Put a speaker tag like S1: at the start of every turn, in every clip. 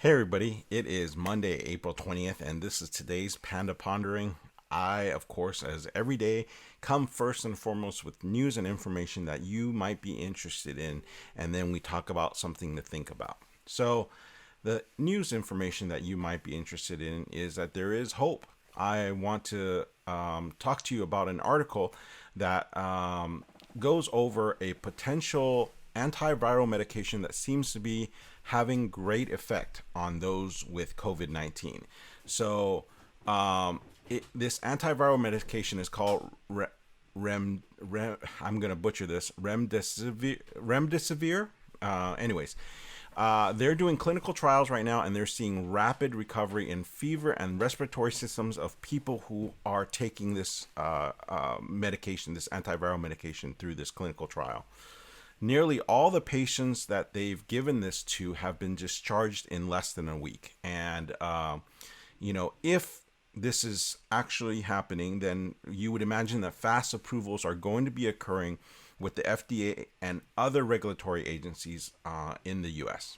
S1: Hey everybody, it is Monday, April 20th, and this is today's Panda Pondering. I, of course, as every day, come first and foremost with news and information that you might be interested in, and then we talk about something to think about. So, the news information that you might be interested in is that there is hope. I want to talk to you about an article that goes over a potential antiviral medication that seems to be having great effect on those with COVID-19. So, this antiviral medication is called I'm going to butcher this, remdesivir. Anyways, they're doing clinical trials right now, and they're seeing rapid recovery in fever and respiratory systems of people who are taking this medication, this antiviral medication, through this clinical trial. Nearly all the patients that they've given this to have been discharged in less than a week. And, if this is actually happening, then you would imagine that fast approvals are going to be occurring with the FDA and other regulatory agencies in the US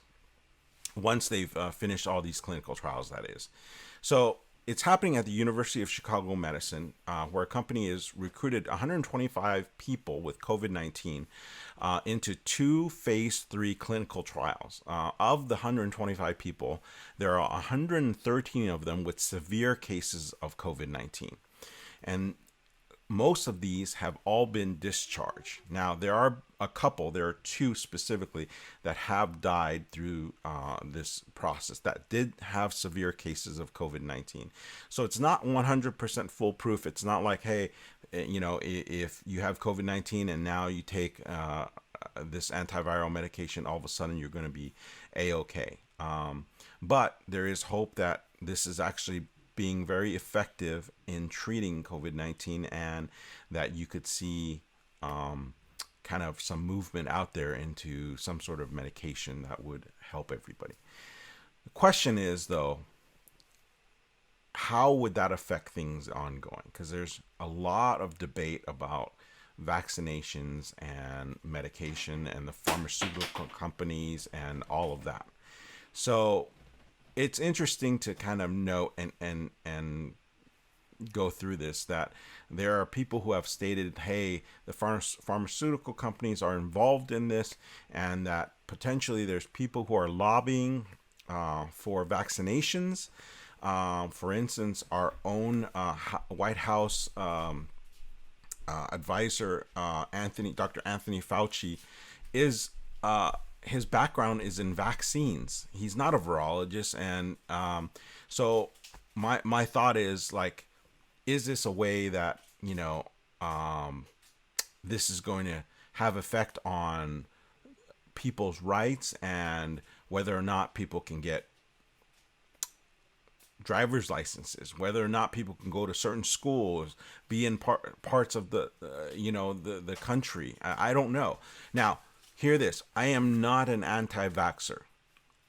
S1: once they've finished all these clinical trials, that is. So it's happening at the University of Chicago Medicine, where a company has recruited 125 people with COVID-19 into two phase 3 clinical trials. Of the 125 people, there are 113 of them with severe cases of COVID-19. And most of these have all been discharged. Now, there are two specifically that have died through this process that did have severe cases of COVID-19. So it's not 100% foolproof. It's not like, hey, if you have COVID-19 and now you take this antiviral medication, all of a sudden you're going to be A-OK. But there is hope that this is actually being very effective in treating COVID-19, and that you could see kind of some movement out there into some sort of medication that would help everybody. The question is, though, how would that affect things ongoing? Because there's a lot of debate about vaccinations and medication and the pharmaceutical companies and all of that. So it's interesting to kind of note and go through this, that there are people who have stated, hey, the pharmaceutical companies are involved in this, and that potentially there's people who are lobbying for vaccinations. For instance, our own White House advisor, Dr. Anthony Fauci, is his background is in vaccines. He's not a virologist, and so my thought is, like, is this a way that this is going to have effect on people's rights and whether or not people can get driver's licenses, whether or not people can go to certain schools, be in parts of the country. I don't know. Now, hear this. I am not an anti-vaxxer.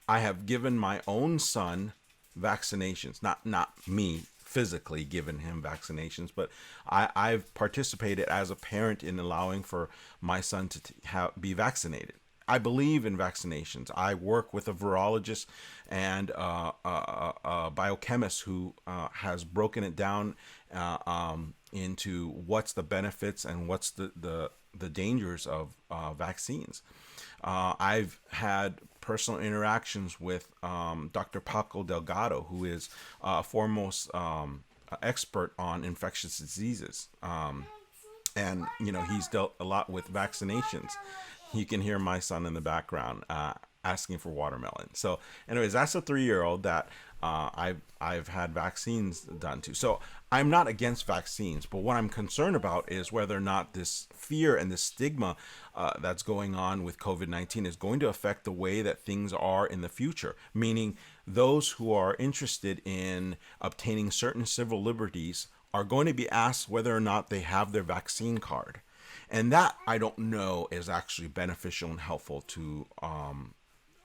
S1: I have given my own son vaccinations, not me physically given him vaccinations, but I've participated as a parent in allowing for my son to be vaccinated. I believe in vaccinations. I work with a virologist and a biochemist who has broken it down into what's the benefits and what's the dangers of vaccines. I've had personal interactions with Dr. Paco Delgado, who is a foremost expert on infectious diseases. And, he's dealt a lot with vaccinations. You can hear my son in the background asking for watermelon. So anyways, that's a 3-year-old that I've had vaccines done to. So I'm not against vaccines, but what I'm concerned about is whether or not this fear and this stigma that's going on with COVID-19 is going to affect the way that things are in the future, meaning those who are interested in obtaining certain civil liberties are going to be asked whether or not they have their vaccine card. And that, I don't know, is actually beneficial and helpful to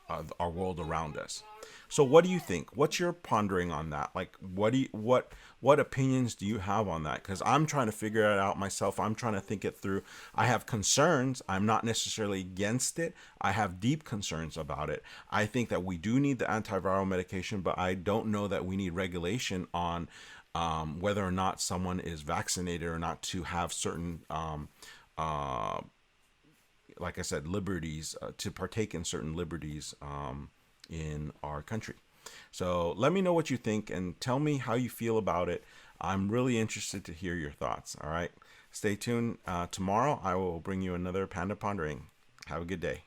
S1: our world around us. So what do you think? What's your pondering on that? Like, what opinions do you have on that? Because I'm trying to figure it out myself. I'm trying to think it through. I have concerns. I'm not necessarily against it. I have deep concerns about it. I think that we do need the antiviral medication, but I don't know that we need regulation on whether or not someone is vaccinated or not to have certain like I said, liberties, to partake in certain liberties in our country. So let me know what you think and tell me how you feel about it. I'm really interested to hear your thoughts. All right. Stay tuned. Tomorrow I will bring you another Panda Pondering. Have a good day.